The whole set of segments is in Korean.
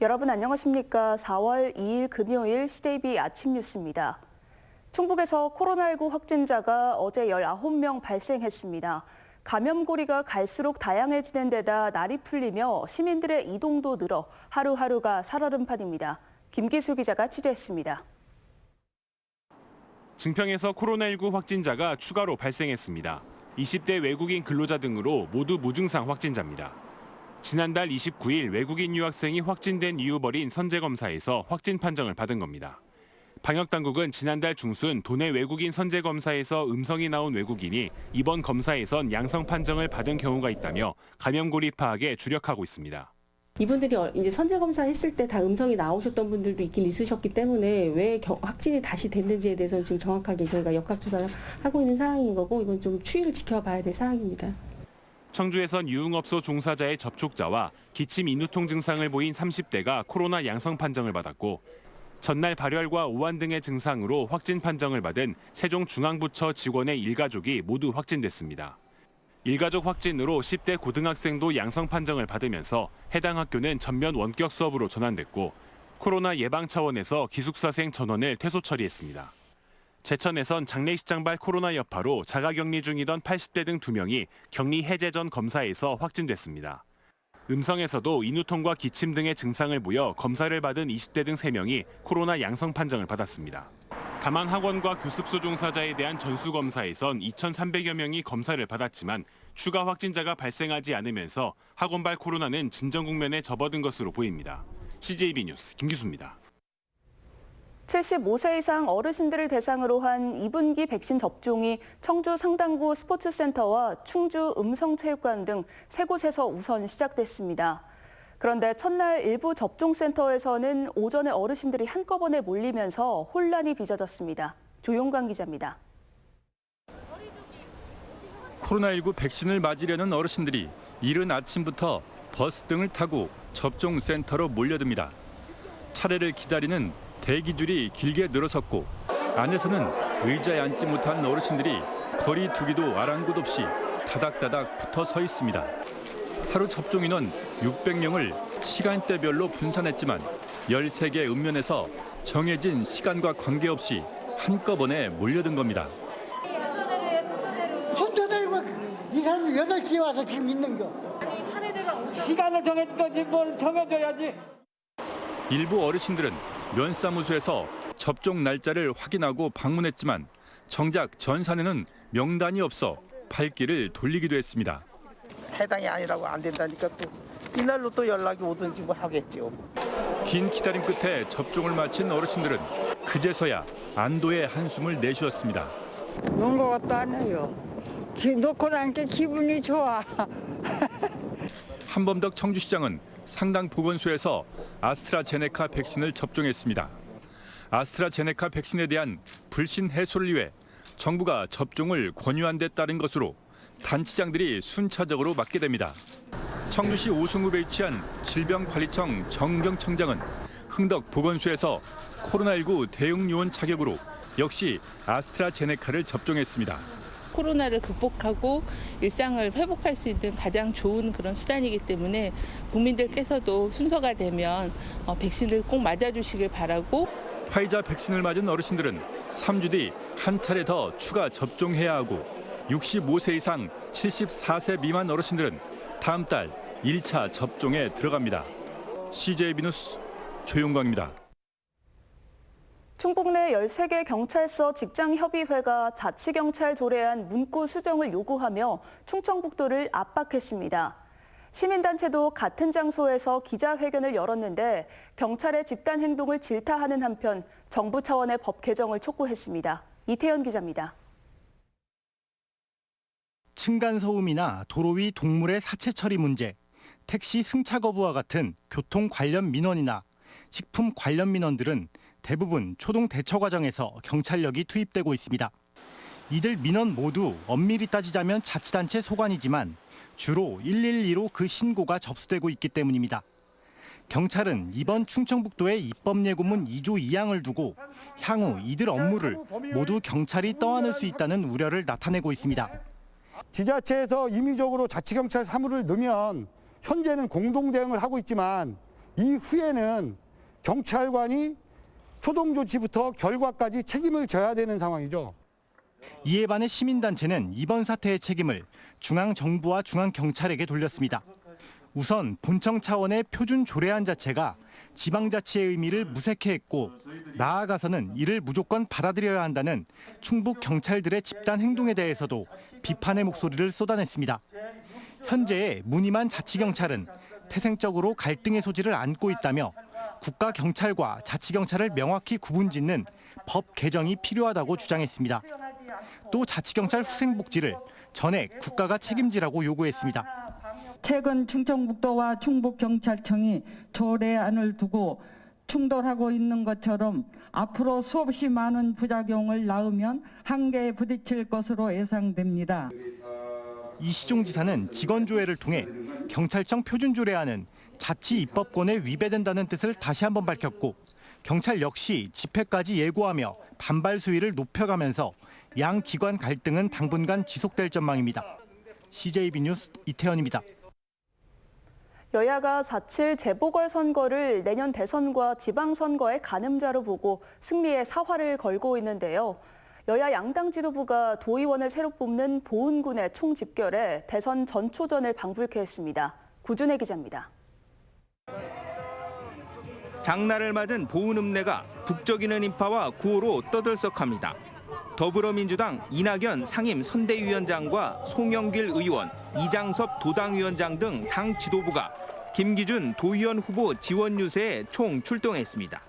여러분 안녕하십니까? 4월 2일 금요일 CJB 아침 뉴스입니다. 충북에서 코로나19 확진자가 어제 19명 발생했습니다. 감염고리가 갈수록 다양해지는 데다 날이 풀리며 시민들의 이동도 늘어 하루하루가 살얼음판입니다. 김기수 기자가 취재했습니다. 증평에서 코로나19 확진자가 추가로 발생했습니다. 20대 외국인 근로자 등으로 모두 무증상 확진자입니다. 지난달 29일 외국인 유학생이 확진된 이후 벌인 선제검사에서 확진 판정을 받은 겁니다. 방역당국은 지난달 중순 도내 외국인 선제검사에서 음성이 나온 외국인이 이번 검사에선 양성 판정을 받은 경우가 있다며 감염고리 파악에 주력하고 있습니다. 이분들이 이제 선제검사 했을 때 다 음성이 나오셨던 분들도 있긴 있으셨기 때문에 왜 확진이 다시 됐는지에 대해서는 지금 정확하게 저희가 역학조사를 하고 있는 상황인 거고 이건 좀 추이를 지켜봐야 될 상황입니다. 청주에선 유흥업소 종사자의 접촉자와 기침 인후통 증상을 보인 30대가 코로나 양성 판정을 받았고 전날 발열과 오한 등의 증상으로 확진 판정을 받은 세종중앙부처 직원의 일가족이 모두 확진됐습니다. 일가족 확진으로 10대 고등학생도 양성 판정을 받으면서 해당 학교는 전면 원격 수업으로 전환됐고 코로나 예방 차원에서 기숙사생 전원을 퇴소 처리했습니다. 제천에선 장례식장발 코로나 여파로 자가격리 중이던 80대 등 2명이 격리 해제 전 검사에서 확진됐습니다. 음성에서도 인후통과 기침 등의 증상을 보여 검사를 받은 20대 등 3명이 코로나 양성 판정을 받았습니다. 다만 학원과 교습소 종사자에 대한 전수검사에선 2,300여 명이 검사를 받았지만 추가 확진자가 발생하지 않으면서 학원발 코로나는 진정 국면에 접어든 것으로 보입니다. CJB 뉴스 김기수입니다. 75세 이상 어르신들을 대상으로 한 2분기 백신 접종이 청주 상당구 스포츠센터와 충주 음성체육관 등 3곳에서 우선 시작됐습니다. 그런데 첫날 일부 접종센터에서는 오전에 어르신들이 한꺼번에 몰리면서 혼란이 빚어졌습니다. 조용관 기자입니다. 코로나19 백신을 맞으려는 어르신들이 이른 아침부터 버스 등을 타고 접종센터로 몰려듭니다. 차례를 기다리는 대기줄이 길게 늘어섰고 안에서는 의자에 앉지 못한 어르신들이 거리 두기도 아랑곳 없이 다닥다닥 붙어 서 있습니다. 하루 접종 인원 600명을 시간대별로 분산했지만 13개 읍면에서 정해진 시간과 관계없이 한꺼번에 몰려든 겁니다. 순서대로 이 사람이 8시에 와서 지금 있는 거. 시간을 정해줘야지 뭘 정해줘야지. 일부 어르신들은 면사무소에서 접종 날짜를 확인하고 방문했지만 정작 전산에는 명단이 없어 발길을 돌리기도 했습니다. 해당이 아니라고 안 된다니까 또 이날로 또 연락이 오든지 뭐 하겠지요. 긴 기다림 끝에 접종을 마친 어르신들은 그제서야 안도의 한숨을 내쉬었습니다. 놓은 것 같도 안 해요. 놓고 나니까 기분이 좋아. 한범덕 청주시장은 상당 보건소에서 아스트라제네카 백신을 접종했습니다. 아스트라제네카 백신에 대한 불신 해소를 위해 정부가 접종을 권유한 데 따른 것으로 단체장들이 순차적으로 맞게 됩니다. 청주시 오송읍에 위치한 질병관리청 정경청장은 흥덕 보건소에서 코로나19 대응 요원 자격으로 역시 아스트라제네카를 접종했습니다. 코로나를 극복하고 일상을 회복할 수 있는 가장 좋은 그런 수단이기 때문에 국민들께서도 순서가 되면 백신을 꼭 맞아주시길 바라고. 화이자 백신을 맞은 어르신들은 3주 뒤 한 차례 더 추가 접종해야 하고 65세 이상 74세 미만 어르신들은 다음 달 1차 접종에 들어갑니다. CJB 뉴스 조용광입니다. 충북 내 13개 경찰서 직장협의회가 자치경찰 조례안 문구 수정을 요구하며 충청북도를 압박했습니다. 시민단체도 같은 장소에서 기자회견을 열었는데 경찰의 집단 행동을 질타하는 한편 정부 차원의 법 개정을 촉구했습니다. 이태현 기자입니다. 층간소음이나 도로 위 동물의 사체 처리 문제, 택시 승차 거부와 같은 교통 관련 민원이나 식품 관련 민원들은 대부분 초동 대처 과정에서 경찰력이 투입되고 있습니다. 이들 민원 모두 엄밀히 따지자면 자치단체 소관이지만 주로 112로 그 신고가 접수되고 있기 때문입니다. 경찰은 이번 충청북도의 입법 예고문 2조 2항을 두고 향후 이들 업무를 모두 경찰이 떠안을 수 있다는 우려를 나타내고 있습니다. 지자체에서 임의적으로 자치경찰 사무를 넣으면 현재는 공동대응을 하고 있지만 이후에는 경찰관이 초동 조치부터 결과까지 책임을 져야 되는 상황이죠. 이에 반해 시민단체는 이번 사태의 책임을 중앙정부와 중앙경찰에게 돌렸습니다. 우선 본청 차원의 표준 조례안 자체가 지방자치의 의미를 무색해 했고 나아가서는 이를 무조건 받아들여야 한다는 충북 경찰들의 집단 행동에 대해서도 비판의 목소리를 쏟아냈습니다. 현재의 무늬만 자치경찰은 태생적으로 갈등의 소지를 안고 있다며 국가경찰과 자치경찰을 명확히 구분짓는 법 개정이 필요하다고 주장했습니다. 또 자치경찰 후생복지를 전액 국가가 책임지라고 요구했습니다. 최근 충청북도와 충북경찰청이 조례안을 두고 충돌하고 있는 것처럼 앞으로 수없이 많은 부작용을 낳으면 한계에 부딪힐 것으로 예상됩니다. 이시종 지사는 직원조회를 통해 경찰청 표준조례안은 자치 입법권에 위배된다는 뜻을 다시 한번 밝혔고 경찰 역시 집회까지 예고하며 반발 수위를 높여가면서 양 기관 갈등은 당분간 지속될 전망입니다. CJB 뉴스 이태현입니다. 여야가 4.7 재보궐선거를 내년 대선과 지방선거의 가늠자로 보고 승리의 사활을 걸고 있는데요. 여야 양당 지도부가 도의원을 새로 뽑는 보은군의 총집결에 대선 전초전을 방불케 했습니다. 구준혜 기자입니다. 장날을 맞은 보은읍내가 북적이는 인파와 구호로 떠들썩합니다. 더불어민주당 이낙연 상임 선대위원장과 송영길 의원, 이장섭 도당위원장 등 당 지도부가 김기준 도의원 후보 지원 유세에 총 출동했습니다.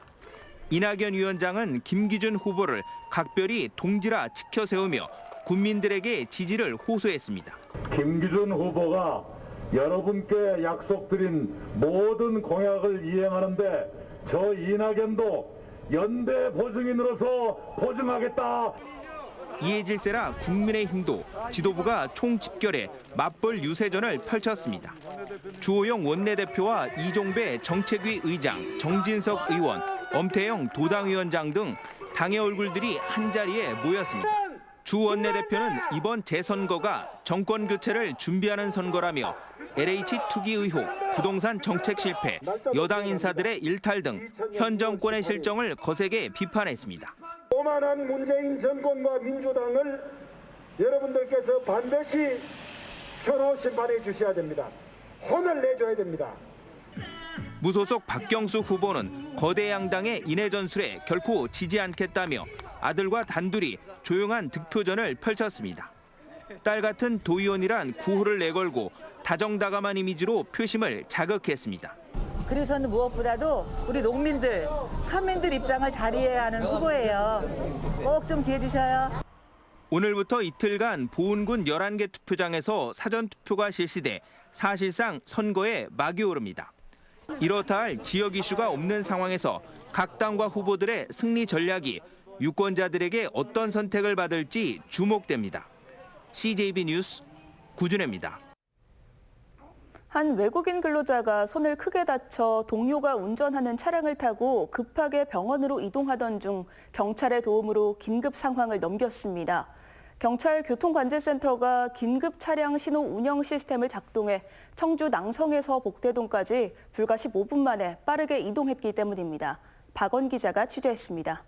이낙연 위원장은 김기준 후보를 각별히 동지라 치켜 세우며 국민들에게 지지를 호소했습니다. 김기준 후보가 여러분께 약속드린 모든 공약을 이행하는데 저 이낙연도 연대 보증인으로서 보증하겠다. 이에 질세라 국민의힘도 지도부가 총집결에 맞벌 유세전을 펼쳤습니다. 주호영 원내대표와 이종배 정책위 의장, 정진석 의원, 엄태영 도당위원장 등 당의 얼굴들이 한자리에 모였습니다. 주 원내대표는 이번 재선거가 정권 교체를 준비하는 선거라며 LH 투기 의혹, 부동산 정책 실패, 여당 인사들의 일탈 등 현 정권의 실정을 거세게 비판했습니다. 오만한 문재인 정권과 민주당을 여러분들께서 반드시 표로 심판해 주셔야 됩니다. 혼을 내줘야 됩니다. 무소속 박경수 후보는 거대 양당의 인해 전술에 결코 지지 않겠다며 아들과 단둘이 조용한 득표전을 펼쳤습니다. 딸 같은 도의원이란 구호를 내걸고 다정다감한 이미지로 표심을 자극했습니다. 그래서는 무엇보다도 우리 농민들, 서민들 입장을 잘 이해해야 하는 후보예요. 꼭 좀 기회 주셔요. 오늘부터 이틀간 보은군 11개 투표장에서 사전투표가 실시돼 사실상 선거에 막이 오릅니다. 이렇다 할 지역 이슈가 없는 상황에서 각 당과 후보들의 승리 전략이 유권자들에게 어떤 선택을 받을지 주목됩니다. CJB 뉴스 구준혜입니다. 한 외국인 근로자가 손을 크게 다쳐 동료가 운전하는 차량을 타고 급하게 병원으로 이동하던 중 경찰의 도움으로 긴급 상황을 넘겼습니다. 경찰 교통관제센터가 긴급 차량 신호 운영 시스템을 작동해 청주 낭성에서 복대동까지 불과 15분 만에 빠르게 이동했기 때문입니다. 박원 기자가 취재했습니다.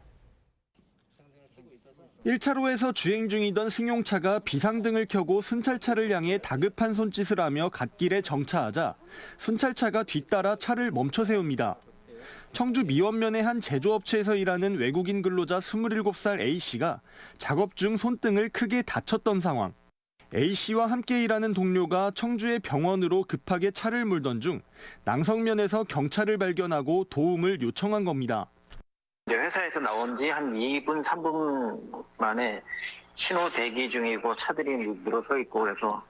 1차로에서 주행 중이던 승용차가 비상등을 켜고 순찰차를 향해 다급한 손짓을 하며 갓길에 정차하자 순찰차가 뒤따라 차를 멈춰 세웁니다. 청주 미원면의 한 제조업체에서 일하는 외국인 근로자 27살 A씨가 작업 중 손등을 크게 다쳤던 상황. A씨와 함께 일하는 동료가 청주의 병원으로 급하게 차를 몰던 중 낭성면에서 경찰을 발견하고 도움을 요청한 겁니다. 회사에서 나온 지 한 2분, 3분 만에 신호 대기 중이고 차들이 늘어서 있고 그래서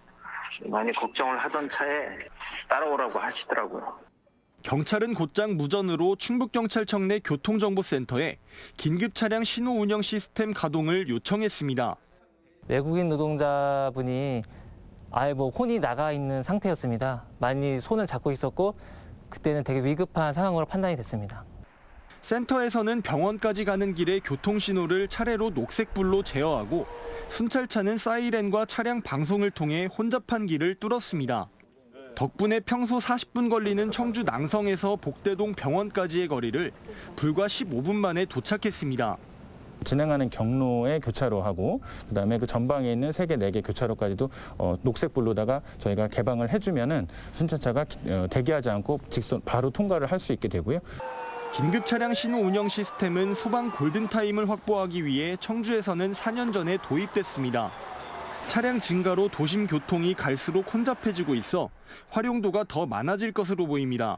많이 걱정을 하던 차에 따라오라고 하시더라고요. 경찰은 곧장 무전으로 충북경찰청 내 교통정보센터에 긴급 차량 신호 운영 시스템 가동을 요청했습니다. 외국인 노동자분이 아예 혼이 나가 있는 상태였습니다. 많이 손을 잡고 있었고 그때는 되게 위급한 상황으로 판단이 됐습니다. 센터에서는 병원까지 가는 길에 교통신호를 차례로 녹색불로 제어하고 순찰차는 사이렌과 차량 방송을 통해 혼잡한 길을 뚫었습니다. 덕분에 평소 40분 걸리는 청주 낭성에서 복대동 병원까지의 거리를 불과 15분 만에 도착했습니다. 진행하는 경로에 교차로 하고 그다음에 그 전방에 있는 3개, 4개 교차로까지도 녹색불로다가 저희가 개방을 해주면은 순찰차가 대기하지 않고 직선 바로 통과를 할 수 있게 되고요. 긴급 차량 신호 운영 시스템은 소방 골든타임을 확보하기 위해 청주에서는 4년 전에 도입됐습니다. 차량 증가로 도심 교통이 갈수록 혼잡해지고 있어 활용도가 더 많아질 것으로 보입니다.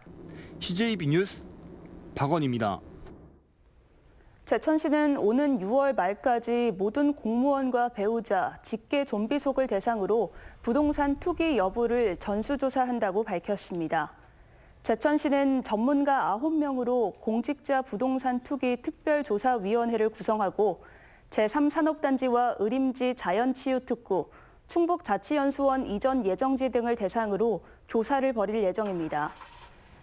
CJB 뉴스 박원입니다. 제천시는 오는 6월 말까지 모든 공무원과 배우자, 직계 좀비속을 대상으로 부동산 투기 여부를 전수조사한다고 밝혔습니다. 제천시는 전문가 9명으로 공직자 부동산 투기 특별조사위원회를 구성하고 제3산업단지와 의림지 자연치유특구, 충북자치연수원 이전 예정지 등을 대상으로 조사를 벌일 예정입니다.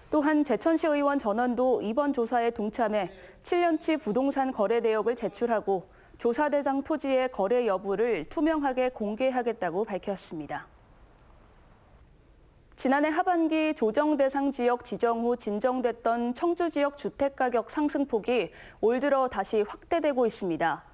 또한 제천시 의원 전원도 이번 조사에 동참해 7년치 부동산 거래 내역을 제출하고 조사 대상 토지의 거래 여부를 투명하게 공개하겠다고 밝혔습니다. 지난해 하반기 조정 대상 지역 지정 후 진정됐던 청주 지역 주택가격 상승폭이 올 들어 다시 확대되고 있습니다.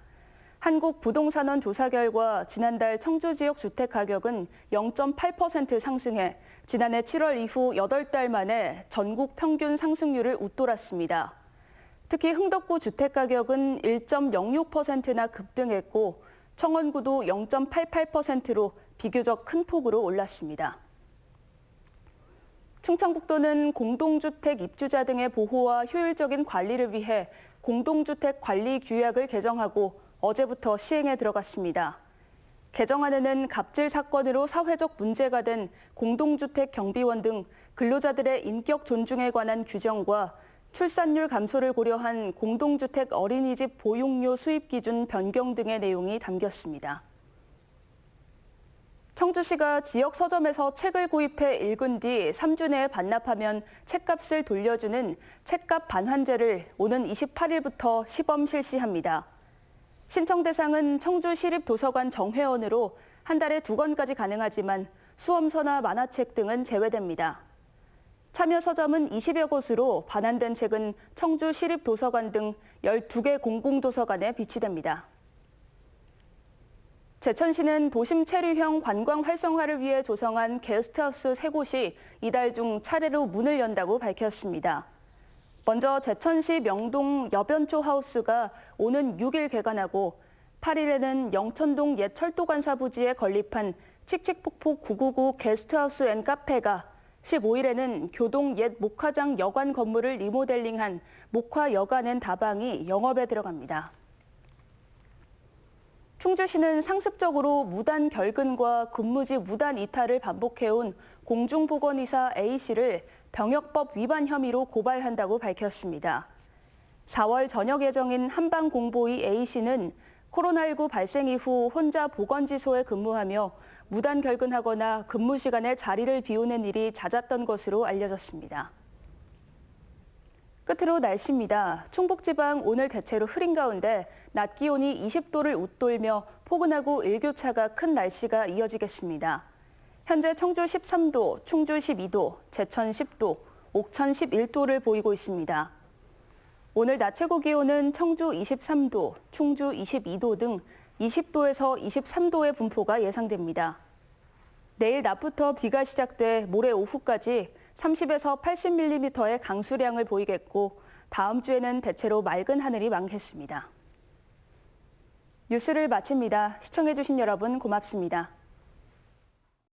한국부동산원 조사 결과 지난달 청주 지역 주택가격은 0.8% 상승해 지난해 7월 이후 8달 만에 전국 평균 상승률을 웃돌았습니다. 특히 흥덕구 주택가격은 1.06%나 급등했고 청원구도 0.88%로 비교적 큰 폭으로 올랐습니다. 충청북도는 공동주택 입주자 등의 보호와 효율적인 관리를 위해 공동주택 관리 규약을 개정하고 어제부터 시행에 들어갔습니다. 개정안에는 갑질 사건으로 사회적 문제가 된 공동주택 경비원 등 근로자들의 인격 존중에 관한 규정과 출산율 감소를 고려한 공동주택 어린이집 보육료 수입 기준 변경 등의 내용이 담겼습니다. 청주시가 지역 서점에서 책을 구입해 읽은 뒤 3주 내에 반납하면 책값을 돌려주는 책값 반환제를 오는 28일부터 시범 실시합니다. 신청 대상은 청주시립도서관 정회원으로 한 달에 2권까지 가능하지만 수험서나 만화책 등은 제외됩니다. 참여 서점은 20여 곳으로 반환된 책은 청주시립도서관 등 12개 공공도서관에 비치됩니다. 제천시는 도심 체류형 관광 활성화를 위해 조성한 게스트하우스 3곳이 이달 중 차례로 문을 연다고 밝혔습니다. 먼저 제천시 명동 여변초 하우스가 오는 6일 개관하고 8일에는 영천동 옛 철도관사 부지에 건립한 칙칙폭폭 999 게스트하우스 앤 카페가 15일에는 교동 옛 목화장 여관 건물을 리모델링한 목화 여관 앤 다방이 영업에 들어갑니다. 충주시는 상습적으로 무단 결근과 근무지 무단 이탈을 반복해온 공중보건의사 A씨를 병역법 위반 혐의로 고발한다고 밝혔습니다. 4월 전역 예정인 한방공보의 A씨는 코로나19 발생 이후 혼자 보건지소에 근무하며 무단 결근하거나 근무 시간에 자리를 비우는 일이 잦았던 것으로 알려졌습니다. 끝으로 날씨입니다. 충북지방 오늘 대체로 흐린 가운데 낮 기온이 20도를 웃돌며 포근하고 일교차가 큰 날씨가 이어지겠습니다. 현재 청주 13도, 충주 12도, 제천 10도, 옥천 11도를 보이고 있습니다. 오늘 낮 최고 기온은 청주 23도, 충주 22도 등 20도에서 23도의 분포가 예상됩니다. 내일 낮부터 비가 시작돼 모레 오후까지 30에서 80mm의 강수량을 보이겠고 다음 주에는 대체로 맑은 하늘이 많겠습니다. 뉴스를 마칩니다. 시청해주신 여러분 고맙습니다.